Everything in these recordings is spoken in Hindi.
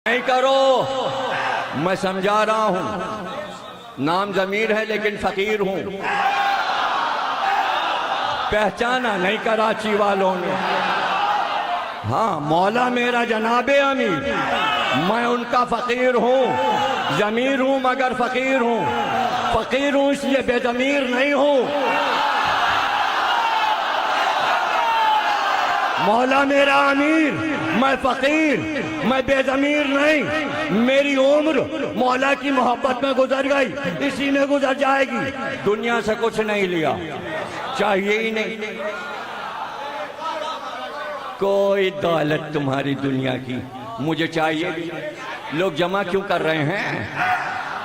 नहीं करो, मैं समझा रहा हूं। नाम जमीर है लेकिन फकीर हूं। पहचाना नहीं कराची वालों ने। हाँ, मौला मेरा जनाबे अमीर, मैं उनका फकीर हूं। जमीर हूं मगर फकीर हूं। फकीर हूं इसलिए बेजमीर नहीं हूं। मौला मेरा अमीर, मैं फकीर, मैं बेजमीर नहीं। मेरी उम्र मौला की मोहब्बत में गुजर गई, इसी में गुजर जाएगी। दुनिया से कुछ नहीं लिया, चाहिए ही नहीं। कोई दौलत तुम्हारी दुनिया की मुझे चाहिए भी। लोग जमा क्यों कर रहे हैं?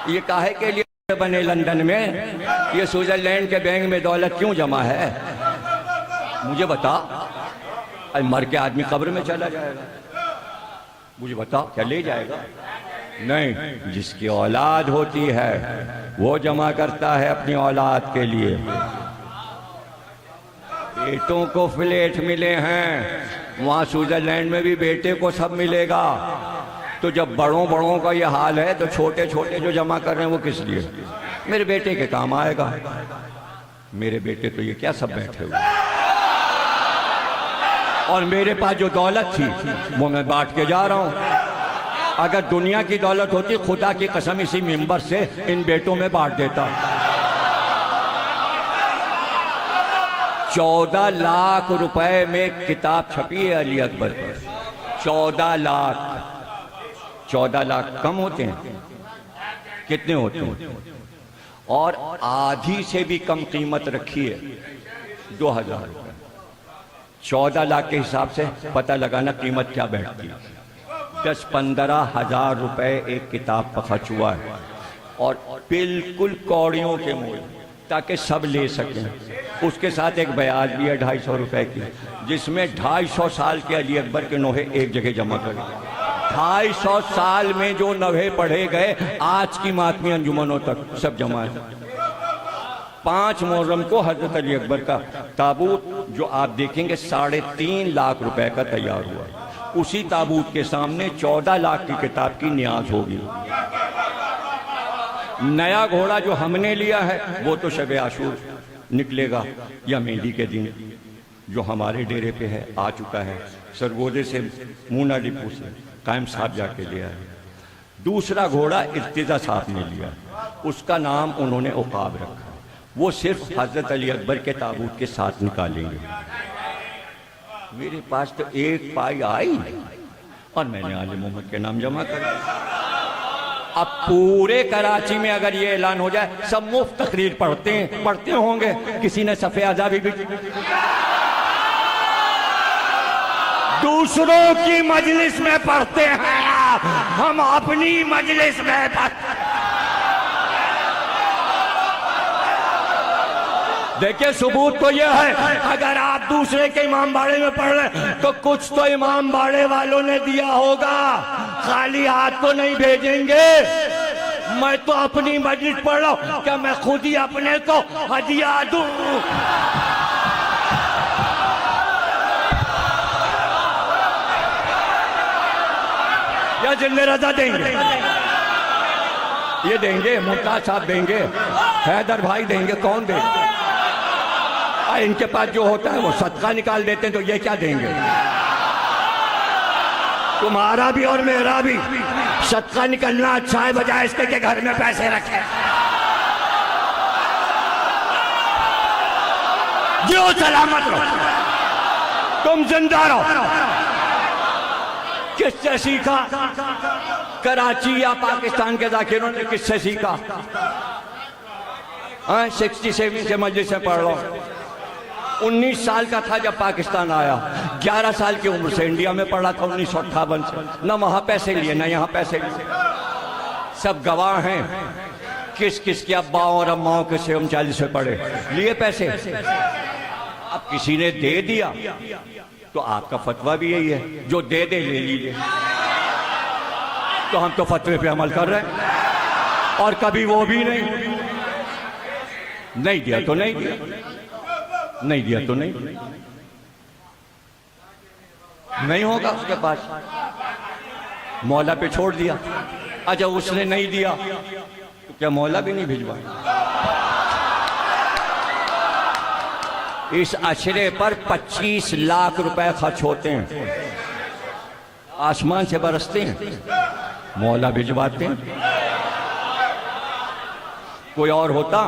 ये काहे के लिए बने लंदन में? ये स्विट्जरलैंड के बैंक में दौलत क्यों जमा है? मुझे बता। मर के आदमी कब्र में चला जाएगा, मुझे बता क्या ले जाएगा? नहीं, जिसकी औलाद होती है वो जमा करता है अपनी औलाद के लिए। बेटों को फ्लैट मिले हैं, वहां स्विट्जरलैंड में भी बेटे को सब मिलेगा। तो जब बड़ों बड़ों का ये हाल है तो छोटे छोटे जो जमा कर रहे हैं वो किस लिए? मेरे बेटे के काम आएगा। मेरे बेटे तो ये क्या सब बैठे हुए, और मेरे पास जो दौलत थी वो मैं बांट के जा रहा हूं। अगर दुनिया की दौलत होती, खुदा की कसम इसी मिंबर से इन बेटों में बांट देता। 14 लाख रुपए में किताब छपी है अली अकबर पर। 14 लाख। 14 लाख कम होते हैं? कितने होते हैं? और आधी से भी कम कीमत रखी है 2000 रुपए। 14 लाख के हिसाब से पता लगाना कीमत क्या बैठती है। 10-15 हजार रुपए एक किताब का खर्च हुआ है, और बिल्कुल कौड़ियों के मूल, ताकि सब ले सकें। उसके साथ एक ब्याज भी है 250 रुपए की, जिसमें 250 साल के अली अकबर के नोहे एक जगह जमा करें। 250 साल में जो नोहे पढ़े गए आज की मातमी अंजुमनों तक सब जमा है। 5 मुहर्रम को हजरत अली अकबर का ताबूत जो आप देखेंगे 3.5 लाख रुपए का तैयार हुआ। उसी ताबूत के सामने 14 लाख की किताब की न्याज होगी। नया घोड़ा जो हमने लिया है वो तो शब आशूर निकलेगा या मेहंदी के दिन, जो हमारे डेरे पे है, आ चुका है। सरगोदे से मूना डिपू से कायम साहब जाके लिया है। दूसरा घोड़ा इर्तिजा साहब ने लिया, उसका नाम उन्होंने उकाब रखा। वो सिर्फ हजरत अली अकबर के ताबूत के साथ निकालेंगे। मेरे पास तो एक पाई आई और मैंने आले मोहम्मद के नाम जमा कर दिया। अब पूरे कराची में अगर ये ऐलान हो जाए सब मुफ्त तकरीर पढ़ते होंगे। किसी ने सफ़े आज़ादी भी दूसरों की मजलिस में पढ़ते हैं, हम अपनी मजलिस में पढ़ते। देखिए, सबूत तो यह है, अगर आप दूसरे के इमाम बाड़े में पढ़ रहे तो कुछ तो इमाम बाड़े वालों ने दिया होगा, खाली हाथ तो नहीं भेजेंगे। मैं तो अपनी मस्जिद पढ़ रहा हूं, क्या मैं खुद ही अपने को हदिया दूं? या जिन्ने रजा देंगे? ये देंगे, मुमताज साहब देंगे, हैदर भाई देंगे, कौन देंगे? इनके पास जो होता है वो सदका निकाल देते हैं, तो ये क्या देंगे? तुम्हारा भी और मेरा भी सदका निकलना अच्छा है, बजाय इसके के घर में पैसे रखे। जो सलामत रहो, तुम जिंदा रहो। किससे सीखा? कराची या पाकिस्तान के जाकिरों ने किससे सीखा? 67 से मस्जिद से पढ़ लो। 19 साल का था जब पाकिस्तान आया, 11 साल की उम्र से इंडिया में पढ़ा था 1958 से। न वहाँ पैसे लिए न यहाँ पैसे लिए। सब गवाह हैं किस किस के अब्बाओं और अम्माओं के से 39 में पढ़े, लिए पैसे। अब किसी ने दे दिया तो आपका फतवा भी यही है, जो दे दे ले लीजिए। तो हम तो फतवे पे अमल कर रहे हैं, और कभी वो भी नहीं दिया तो नहीं दिया, नहीं दिया तो नहीं होगा उसके पास। मौला पे छोड़ दिया। अच्छा उसने नहीं दिया तो क्या मौला भी नहीं भिजवाएगा? इस अशरे पर 25 लाख रुपए खर्च होते हैं, आसमान से बरसते हैं, मौला भिजवाते हैं। कोई और होता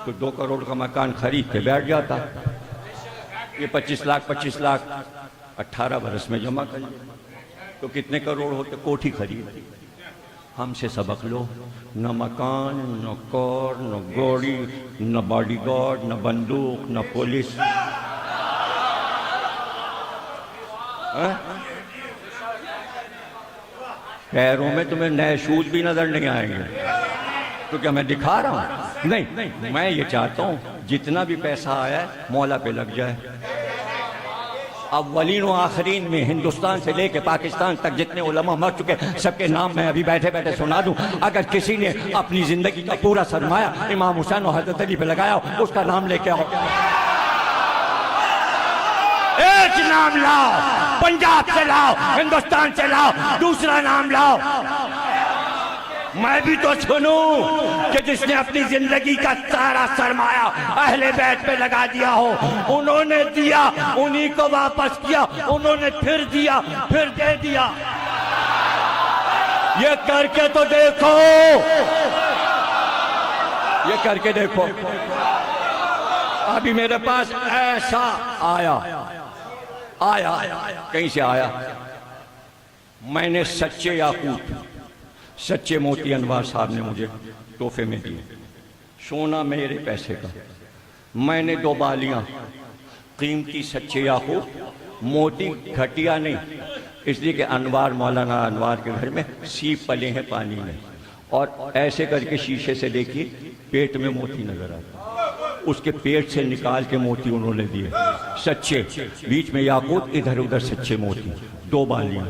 तो 2 करोड़ का मकान खरीद के बैठ जाता। ये 25 लाख 18 बरस में जमा कर लिया तो कितने करोड़ होते? कोठी खरीद। हमसे सबक लो, न मकान, न कार, न गाड़ी, न बॉडीगार्ड, न बंदूक, न पुलिस। पैरों में तुम्हें नए शूज भी नजर नहीं आएंगे। तो क्या मैं दिखा रहा हूं? नहीं, मैं ये चाहता हूं जितना भी पैसा आया है मौला पे लग जाए। अव्वलीन व आखिरीन में हिंदुस्तान से लेके पाकिस्तान तक जितने उलमा मर चुके सबके नाम मैं अभी बैठे बैठे सुना दूं। अगर किसी ने अपनी जिंदगी का पूरा सरमाया इमाम हुसैन और हजरत अली पे लगाया उसका नाम लेके आओ। एक नाम लाओ, पंजाब से लाओ, हिंदुस्तान से लाओ, दूसरा नाम लाओ। मैं भी तो सुनूं कि जिसने अपनी जिंदगी का सारा सरमाया अहले बैत पे लगा दिया हो, उन्होंने दिया, उन्हीं को वापस किया, उन्होंने फिर दिया, फिर दे दिया। ये करके तो देखो, ये करके देखो। अभी मेरे पास ऐसा आया कहीं से आया, मैंने सच्चे याकूत, सच्चे मोती अनवार साहब ने मुझे तोहफे में दिए। सोना मेरे पैसे का। मैंने 2 बालियां कीमती सच्चे याकूत, मोती घटिया नहीं, इसलिए कि अनवार, मौलाना अनवार के घर में सीप पले हैं पानी में, और ऐसे करके शीशे से देखिए पेट में मोती नजर आता, उसके पेट से निकाल के मोती उन्होंने दिए सच्चे, बीच में याकूत, इधर उधर सच्चे मोती। 2 बालियां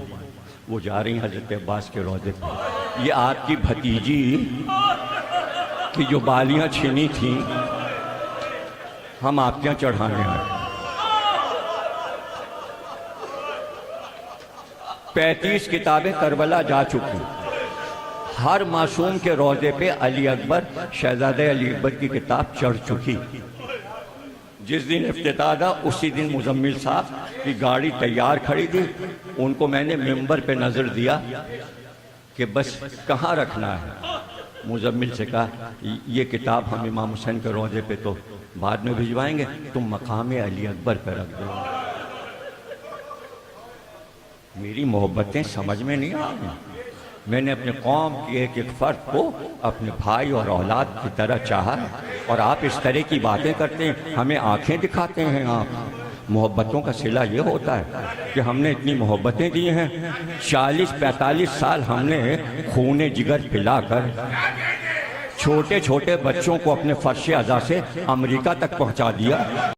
वो जा रही हैं हजरत अब्बास के रौदे पर। ये आपकी भतीजी की जो बालियां छीनी थी हम आपके यहाँ चढ़ाने आए। 35 किताबें करबला जा चुकी, हर मासूम के रौदे पे अली अकबर, शहजादे अली अकबर की किताब चढ़ चुकी। जिस दिन इफ्तिताह था उसी दिन मुजम्मिल साहब की गाड़ी तैयार खड़ी थी, उनको मैंने मिंबर पे नजर दिया कि बस कहाँ रखना है। मुजम्मिल से कहा ये किताब हम इमाम हुसैन के रोज़े पे तो बाद में भिजवाएंगे, तुम मकाम अली अकबर पर रख दो। मेरी मोहब्बतें समझ में नहीं आ रही। मैंने अपने कौम के एक फर्द को अपने भाई और औलाद की तरह चाहा, और आप इस तरह की बातें करते हैं, हमें आंखें दिखाते हैं आप। मोहब्बतों का सिला ये होता है कि हमने इतनी मोहब्बतें दी हैं, 40-45 साल हमने खूने जिगर पिलाकर छोटे छोटे बच्चों को अपने फर्श अज़ा से अमेरिका तक पहुंचा दिया।